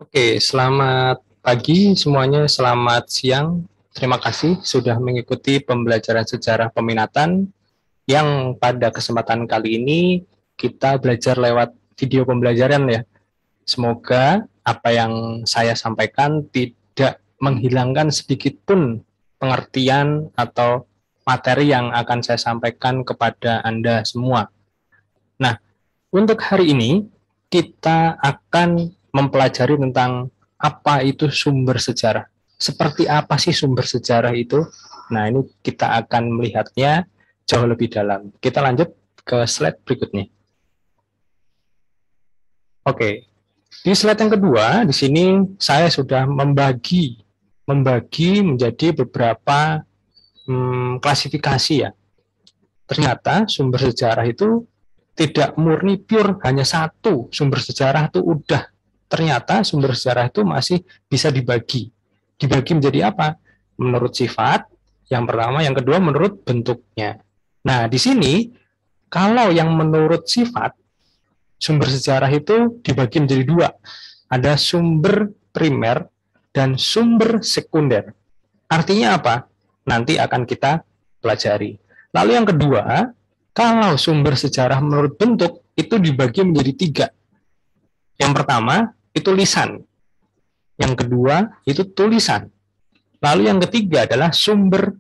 Oke, selamat pagi semuanya, selamat siang. Terima kasih sudah mengikuti pembelajaran sejarah peminatan yang pada kesempatan kali ini kita belajar lewat video pembelajaran ya. Semoga apa yang saya sampaikan tidak menghilangkan sedikit pun pengertian atau materi yang akan saya sampaikan kepada Anda semua. Nah, untuk hari ini kita akan mempelajari tentang apa itu sumber sejarah. Seperti apa sih sumber sejarah itu? Nah, ini kita akan melihatnya jauh lebih dalam. Kita lanjut ke slide berikutnya. Oke, di slide yang kedua, di sini saya sudah membagi menjadi beberapa klasifikasi ya. Ternyata sumber sejarah itu tidak murni pure hanya satu sumber sejarah itu udah. Ternyata sumber sejarah itu masih bisa dibagi. Dibagi menjadi apa? Menurut sifat, yang pertama, yang kedua menurut bentuknya. Nah, di sini kalau yang menurut sifat, sumber sejarah itu dibagi menjadi dua. Ada sumber primer dan sumber sekunder. Artinya apa? Nanti akan kita pelajari. Lalu yang kedua, kalau sumber sejarah menurut bentuk itu dibagi menjadi tiga. Yang pertama itu lisan, yang kedua itu tulisan, lalu yang ketiga adalah sumber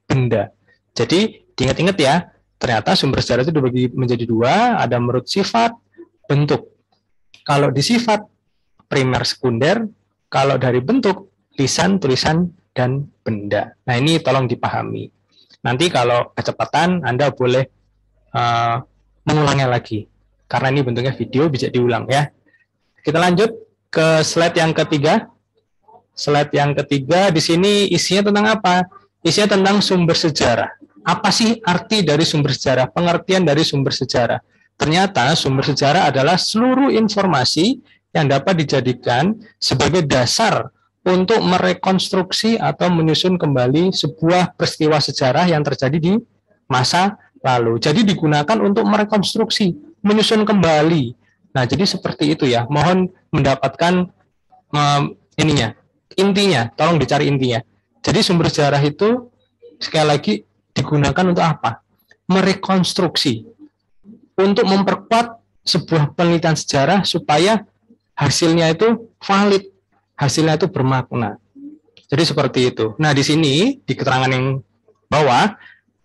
benda. Jadi diingat-ingat ya, ternyata sumber sejarah itu dibagi menjadi dua, ada menurut sifat, bentuk. Kalau di sifat primer sekunder, kalau dari bentuk lisan, tulisan, dan benda. Nah ini tolong dipahami. Nanti kalau kecepatan Anda boleh mengulangnya lagi, karena ini bentuknya video, bisa diulang ya. Kita lanjut ke slide yang ketiga. Slide yang ketiga di sini isinya tentang apa? Isinya tentang sumber sejarah. Apa sih arti dari sumber sejarah? Pengertian dari sumber sejarah. Ternyata sumber sejarah adalah seluruh informasi yang dapat dijadikan sebagai dasar untuk merekonstruksi atau menyusun kembali sebuah peristiwa sejarah yang terjadi di masa lalu. Jadi digunakan untuk merekonstruksi, menyusun kembali. Nah, jadi seperti itu ya. Mohon mendapatkan intinya, tolong dicari intinya. Jadi sumber sejarah itu sekali lagi digunakan untuk apa? Merekonstruksi. Untuk memperkuat sebuah penelitian sejarah supaya hasilnya itu valid, hasilnya itu bermakna. Jadi seperti itu. Nah, di sini di keterangan yang bawah,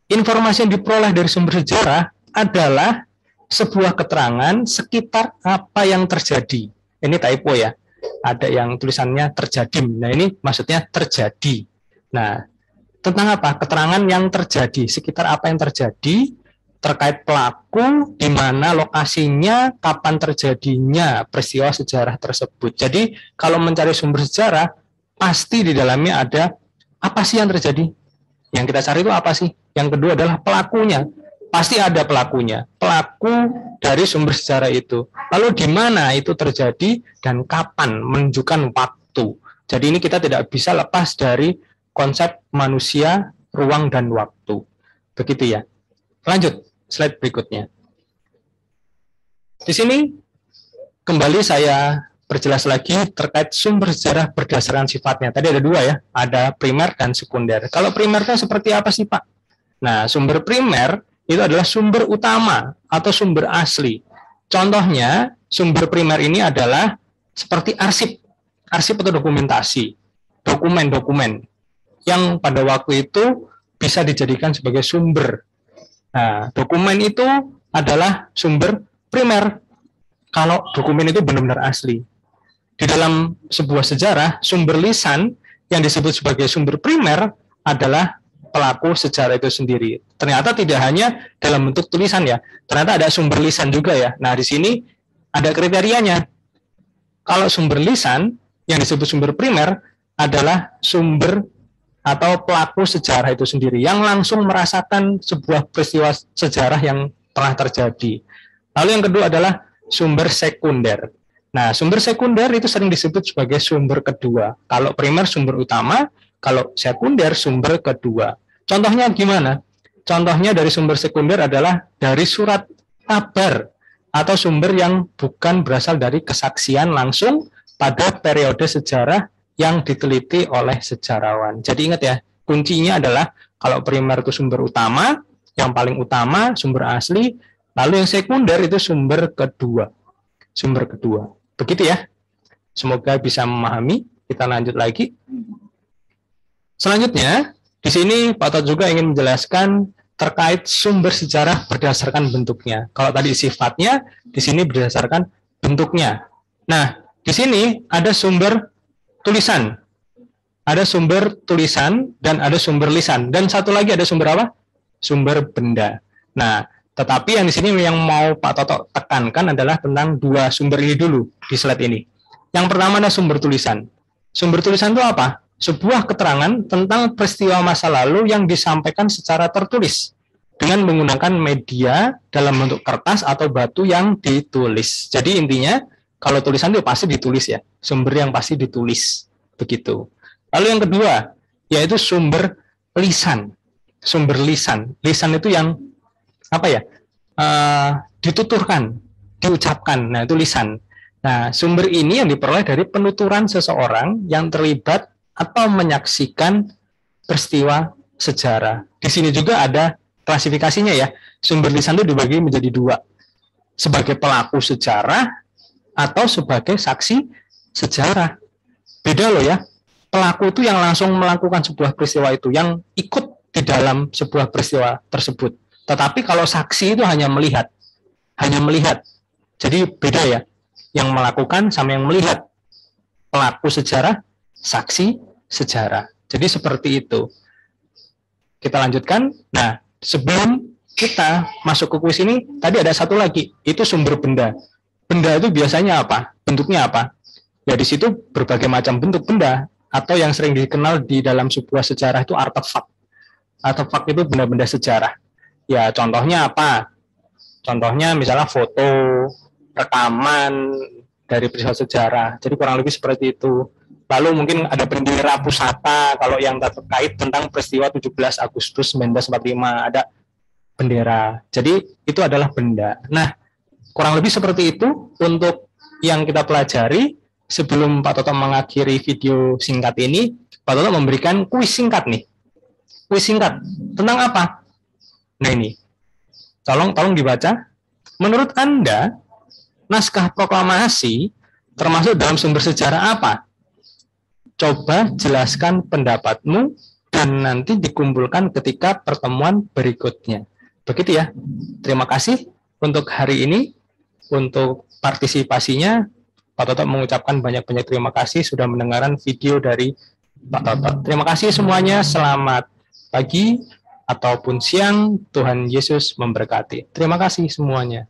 informasi yang diperoleh dari sumber sejarah adalah sebuah keterangan sekitar apa yang terjadi. Ini typo ya. Ada yang tulisannya terjadi. Nah, ini maksudnya terjadi. Nah, tentang apa? Keterangan yang terjadi, sekitar apa yang terjadi, terkait pelaku, di mana lokasinya, kapan terjadinya peristiwa sejarah tersebut. Jadi, kalau mencari sumber sejarah, pasti di dalamnya ada apa sih yang terjadi. Yang kita cari itu apa sih? Yang kedua adalah pelakunya. Pasti ada pelakunya, pelaku dari sumber sejarah itu. Lalu di mana itu terjadi dan kapan, menunjukkan waktu. Jadi ini kita tidak bisa lepas dari konsep manusia, ruang, dan waktu. Begitu ya. Lanjut, slide berikutnya. Di sini kembali saya perjelas lagi terkait sumber sejarah berdasarkan sifatnya. Tadi ada dua ya, ada primer dan sekunder. Kalau primernya seperti apa sih Pak? Nah, sumber primer itu adalah sumber utama atau sumber asli. Contohnya, sumber primer ini adalah seperti arsip atau dokumentasi, dokumen-dokumen yang pada waktu itu bisa dijadikan sebagai sumber. Nah, dokumen itu adalah sumber primer kalau dokumen itu benar-benar asli. Di dalam sebuah sejarah, sumber lisan yang disebut sebagai sumber primer adalah pelaku sejarah itu sendiri. Ternyata tidak hanya dalam bentuk tulisan ya, ternyata ada sumber lisan juga ya. Nah, di sini ada kriterianya. Kalau sumber lisan yang disebut sumber primer adalah sumber atau pelaku sejarah itu sendiri yang langsung merasakan sebuah peristiwa sejarah yang telah terjadi. Lalu yang kedua adalah sumber sekunder. Nah, sumber sekunder itu sering disebut sebagai sumber kedua. Kalau primer sumber utama, kalau sekunder sumber kedua. Contohnya gimana? Contohnya dari sumber sekunder adalah dari surat kabar atau sumber yang bukan berasal dari kesaksian langsung pada periode sejarah yang diteliti oleh sejarawan. Jadi ingat ya, kuncinya adalah kalau primer itu sumber utama, yang paling utama sumber asli, lalu yang sekunder itu sumber kedua. Sumber kedua. Begitu ya. Semoga bisa memahami. Kita lanjut lagi. Selanjutnya, di sini Pak Tot juga ingin menjelaskan terkait sumber sejarah berdasarkan bentuknya. Kalau tadi sifatnya, di sini berdasarkan bentuknya. Nah, di sini ada sumber tulisan. Ada sumber tulisan dan ada sumber lisan. Dan satu lagi ada sumber apa? Sumber benda. Nah, tetapi yang di sini yang mau Pak Toto tekankan adalah tentang dua sumber ini dulu di slide ini. Yang pertama adalah sumber tulisan. Sumber tulisan itu apa? Sebuah keterangan tentang peristiwa masa lalu yang disampaikan secara tertulis dengan menggunakan media dalam bentuk kertas atau batu yang ditulis. Jadi intinya kalau tulisan itu pasti ditulis ya, sumber yang pasti ditulis begitu. Lalu yang kedua yaitu sumber lisan. Sumber lisan. Lisan itu yang apa ya? Dituturkan, diucapkan. Nah, itu lisan. Nah, sumber ini yang diperoleh dari penuturan seseorang yang terlibat atau menyaksikan peristiwa sejarah. Di sini juga ada klasifikasinya ya. Sumber lisan itu dibagi menjadi dua. Sebagai pelaku sejarah atau sebagai saksi sejarah. Beda loh ya. Pelaku itu yang langsung melakukan sebuah peristiwa itu, yang ikut di dalam sebuah peristiwa tersebut. Tetapi kalau saksi itu hanya melihat. Hanya melihat. Jadi beda ya. Yang melakukan sama yang melihat. Pelaku sejarah, saksi sejarah. Jadi seperti itu. Kita lanjutkan. Nah, sebelum kita masuk ke kuis ini, tadi ada satu lagi. Itu sumber benda. Benda itu biasanya apa? Bentuknya apa? Ya di situ berbagai macam bentuk benda. Atau yang sering dikenal di dalam sebuah sejarah itu artefak. Artefak itu benda-benda sejarah. Ya contohnya apa? Contohnya misalnya foto, rekaman dari peristiwa sejarah. Jadi kurang lebih seperti itu. Lalu mungkin ada bendera pusaka kalau yang terkait tentang peristiwa 17 Agustus 1945 ada bendera. Jadi itu adalah benda. Nah, kurang lebih seperti itu untuk yang kita pelajari. Sebelum Pak Toto mengakhiri video singkat ini, Pak Toto memberikan kuis singkat nih. Kuis singkat tentang apa? Nah ini, tolong dibaca. Menurut Anda, naskah proklamasi termasuk dalam sumber sejarah apa? Coba jelaskan pendapatmu dan nanti dikumpulkan ketika pertemuan berikutnya. Begitu ya. Terima kasih untuk hari ini, untuk partisipasinya. Pak Toto mengucapkan banyak-banyak terima kasih sudah mendengarkan video dari Pak Toto. Terima kasih semuanya. Selamat pagi ataupun siang. Tuhan Yesus memberkati. Terima kasih semuanya.